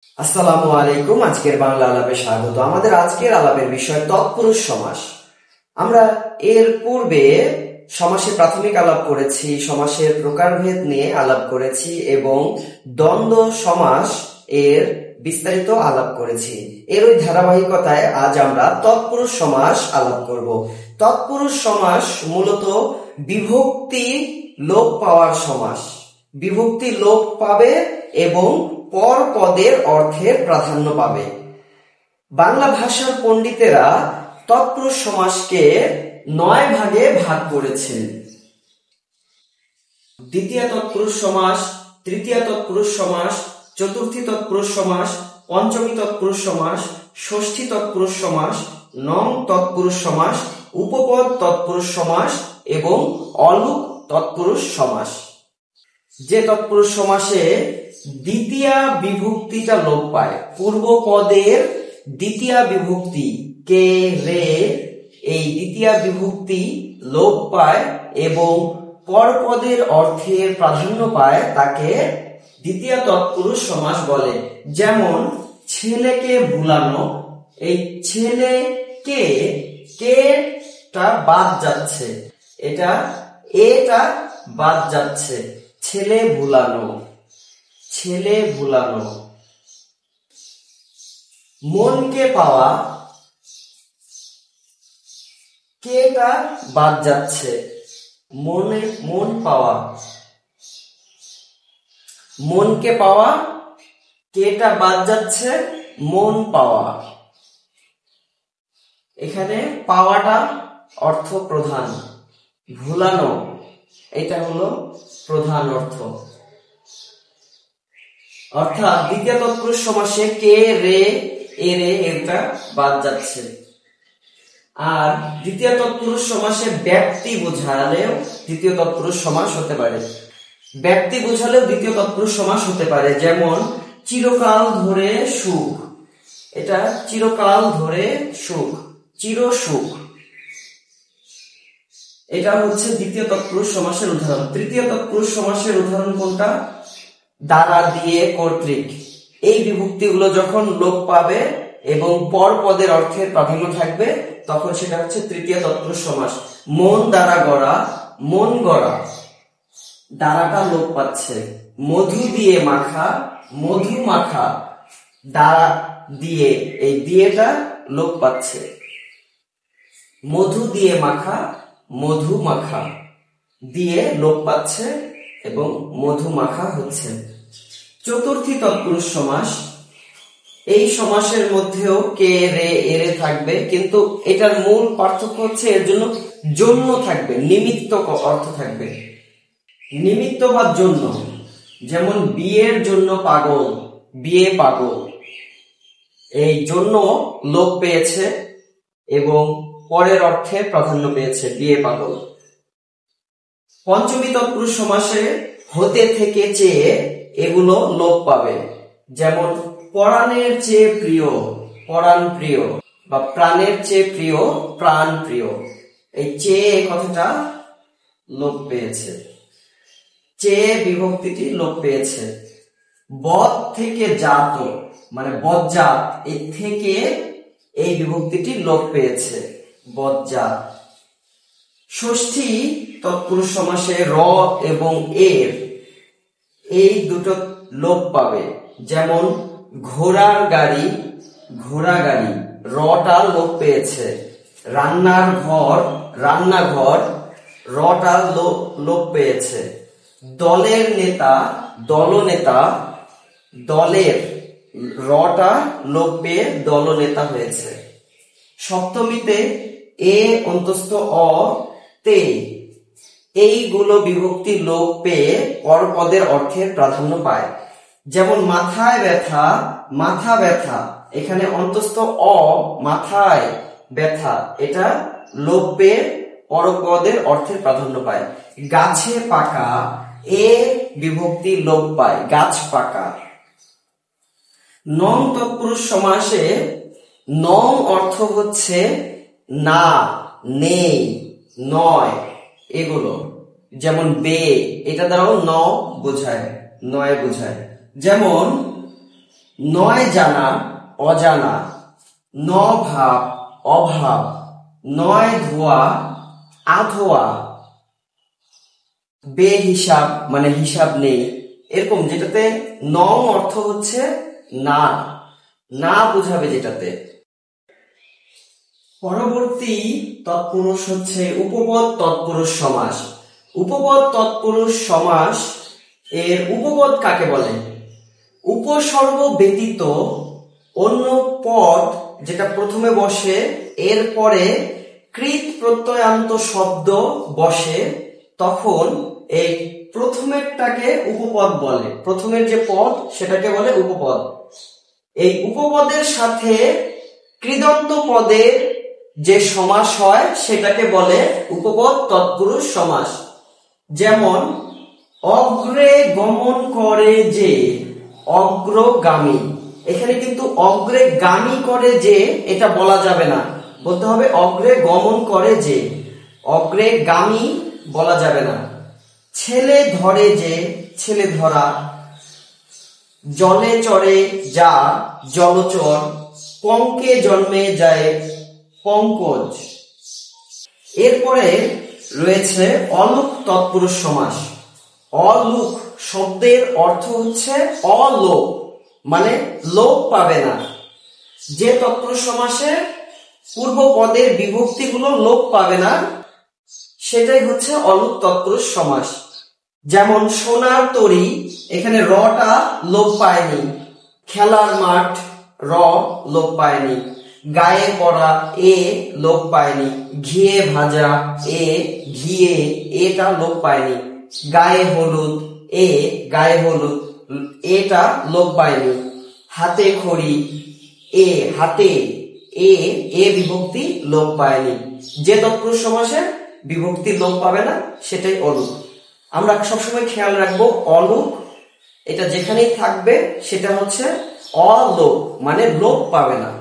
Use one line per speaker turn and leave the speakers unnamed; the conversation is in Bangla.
আসসালামু আলাইকুম। আজকের বাংলা আলাপে স্বাগত। আমাদের আজকের আলাপের বিষয় তৎপুরুষ সমাস। আমরা এর পূর্বে সমাসের প্রাথমিক আলাপ করেছি, সমাসের প্রকারভেদ নিয়ে আলাপ করেছি এবং দ্বন্দ্ব সমাস এর বিস্তারিত আলাপ করেছি। এর ওই ধারাবাহিকতায় আজ আমরা তৎপুরুষ সমাস আলাপ করব। তৎপুরুষ সমাস মূলত বিভক্তি লোপ পাওয়ার সমাস। বিভক্তি লোপ পাবে এবং পর পদের অর্থের প্রাধান্য পাবে। বাংলা ভাষার পণ্ডিতেরা তৎপুরুষ সমাসকে 9 ভাগে ভাগ করেছেন। দ্বিতীয় তৎপুরুষ সমাস, তৃতীয় তৎপুরুষ সমাস, চতুর্থী তৎপুরুষ সমাস, পঞ্চমী তৎপুরুষ সমাস, ষষ্ঠী তৎপুরুষ সমাস, নং তৎপুরুষ সমাস, উপপদ তৎপুরুষ সমাস এবং অলুক তৎপুরুষ সমাস। যে তৎপুরুষ সমাসে দ্বিতীয় বিভক্তিটা লোপ পায়, পূর্ব পদের দ্বিতীয় বিভক্তি কে রে, এই দ্বিতীয় বিভক্তি লোপ পায় এবং পরপদের অর্থের প্রাধান্য পায়, তাকে দ্বিতীয় তৎপুরুষ সমাস বলে। যেমন ছেলেকে ভুলানো, এই ছেলেকে টা বাদ যাচ্ছে, এটা বাদ যাচ্ছে, ছেলে ভুলানো, ছেলে ভুলানো। মনকে পাওয়া, কেটা বাদ যাচ্ছে, মন পাওয়া, মনকে পাওয়া, কেটা বাদ যাচ্ছে, মন পাওয়া। এখানে পাওয়াটা অর্থ প্রধান, ভুলানো এটা হলো প্রধান অর্থ। অর্থাৎ দ্বিতীয় তৎপুরুষ সমাসে কে রে এ রে এটা বাদ যাচ্ছে। আর দ্বিতীয় তৎপুরুষ সমাসে ব্যক্তি বোঝালেও দ্বিতীয় তৎপুরুষ সমাস হতে পারে, ব্যক্তি বোঝালেও দ্বিতীয় তৎপুরুষ সমাস হতে পারে। যেমন চিরকাল ধরে সুখ, এটা চিরকাল ধরে সুখ, চির সুখ, এটা হচ্ছে দ্বিতীয় তৎপুরুষ সমাসের উদাহরণ। তৃতীয় তৎপুরুষ সমাসের উদাহরণ কোনটা? দ্বারা, দিয়ে, কর্তৃক। এই বিভক্তিগুলো যখন লোপ পাবে এবং পর পদের অর্থের প্রাধান্য থাকবে, তখন সেটা হচ্ছে তৃতীয় তৎপুরুষ সমাস। মন দ্বারা গড়া, মন গড়া, দ্বারাটা লোপ পাচ্ছে। মধু দিয়ে মাখা, মধু মাখা, দ্বারা দিয়ে, এই দিয়েটা লোপ পাচ্ছে। মধু দিয়ে মাখা, মধু মাখা, দিয়ে লোপ পাচ্ছে এবং মধু মাখা হচ্ছে। চতুর্থী তৎপুরুষ সমাস, এই সমাসের মধ্যেও কে রে এ রে থাকবে, কিন্তু এটার মূল পার্থক্য হচ্ছে এর জন্য জন্য থাকবে, নিমিত্ত অর্থ থাকবে, নিমিত্ত বা জন্য। যেমন বিয়ের জন্য পাগল, বিয়ে পাগল, এই জন্য লোপ পেয়েছে এবং পরের অর্থে প্রাধান্য পেয়েছে, বিয়ে পাগল। পঞ্চমী তৎপুরুষ সমাসে হতে থেকে চেয়ে এগুলো লোপ পাবে। যেমন পরাণের চেয়ে প্রিয়, পরাণ প্রিয়, বা প্রাণের চেয়ে প্রিয়, প্রাণ প্রিয়, এই চেয়ে কথাটা লোপ পেয়েছে, চেয়ে বিভক্তিটি লোপ পেয়েছে। বদ থেকে জাত, মানে বজ্জাত, এই থেকে এই বিভক্তিটি লোপ পেয়েছে, বজ্জাত। ষষ্ঠী তৎপুরুষ সমাসে র এবং এর এই দুটো লোপ পাবে। যেমন ঘোড়ার গাড়ি, ঘোড়া গাড়ি, রটা লোপ পেয়েছে। রান্নার ঘর, রান্নাঘর, রটা লোপ পেয়েছে। দলের নেতা, দলনেতা, দলের রটা লোপ পেয়ে দলনেতা হয়েছে। সপ্তমীতে এ অন্তস্থ অ তে, এইগুলো বিভক্তি লোপ পেয়ে পরপদের অর্থের প্রাধান্য পায়। যেমন মাথায় ব্যথা, মাথা ব্যথা, এখানে অন্তস্থ অ, মাথায় ব্যথা, এটা লোপ পেয়ে পরপদের অর্থের প্রাধান্য পায়। গাছে পাকা, এ বিভক্তি লোপ পায়, গাছ পাকা। নং তৎপুরুষ সমাসে নং অর্থ হচ্ছে না, নেই, নয়, এগুলো। যেমন বে, এটা দ্বারাও ন বোঝায়, নয় বোঝায়। যেমন নয় জানা অজানা, ন ভাব অভাব, নয় ধোয়া আধোয়া, বেহিসাব মানে হিসাব নেই, এরকম যেটাতে নং অর্থ হচ্ছে না, না বোঝাবে যেটাতে। পরবর্তী তৎপুরুষ হচ্ছে উপপদ তৎপুরুষ সমাস। উপপদ তৎপুরুষ সমাস এর উপপদ কাকে বলে? উপসর্গ ব্যতীত অন্য পদ যেটা প্রথমে বসে এরপরে কৃত প্রত্যয়ান্ত শব্দ বসে, তখন এই প্রথমেরটাকে উপপদ বলে। প্রথমের যে পদ সেটাকে বলে উপপদ। এই উপপদের সাথে কৃদন্ত পদের যে সমাস হয় সেটাকে বলে উপপদ তৎপুরুষ সমাস। যেমন অগ্রে গমন করে যে, অগ্রগামী। এখানে কিন্তু অগ্রে গামী করে যে এটা বলা যাবে না, বলতে হবে অগ্রে গমন করে যে, অগ্রে গামী বলা যাবে না। ছেলে ধরে যে, ছেলে ধরা। জলে চড়ে যা, জলচর। পঙ্কে জন্মে যায়, পঙ্কজ। এরপরে রয়েছে অলুক তৎপুরুষ সমাস। অলুক শব্দের অর্থ হচ্ছে অলোপ, মানে লোপ পাবে না। যে তৎপুরুষ সমাসে পূর্ব পদের বিভক্তিগুলো লোপ পাবে না সেটাই হচ্ছে অলুক তৎপুরুষ সমাস। যেমন সোনার তরী, এখানে রটা লোপ পায়নি। খেলার মাঠ, র লোপ পায়নি। গায়ে পড়া, এ লোপ পায়নি। ঘিয়ে ভাজা, এ ঘিয়ে, এটা লোপ পায়নি। গায়ে হলুদ, এ গায়ে হলুদ, এটা লোপ পায়নি। হাতে খড়ি, এ হাতে, এ বিভক্তি লোপ পায়নি। যে তৎপুরুষ সমাসে বিভক্তি লোপ পাবে না সেটাই অলুক। আমরা সবসময় খেয়াল রাখবো অলুক এটা যেখানেই থাকবে সেটা হচ্ছে অলোপ, মানে লোপ পাবে না।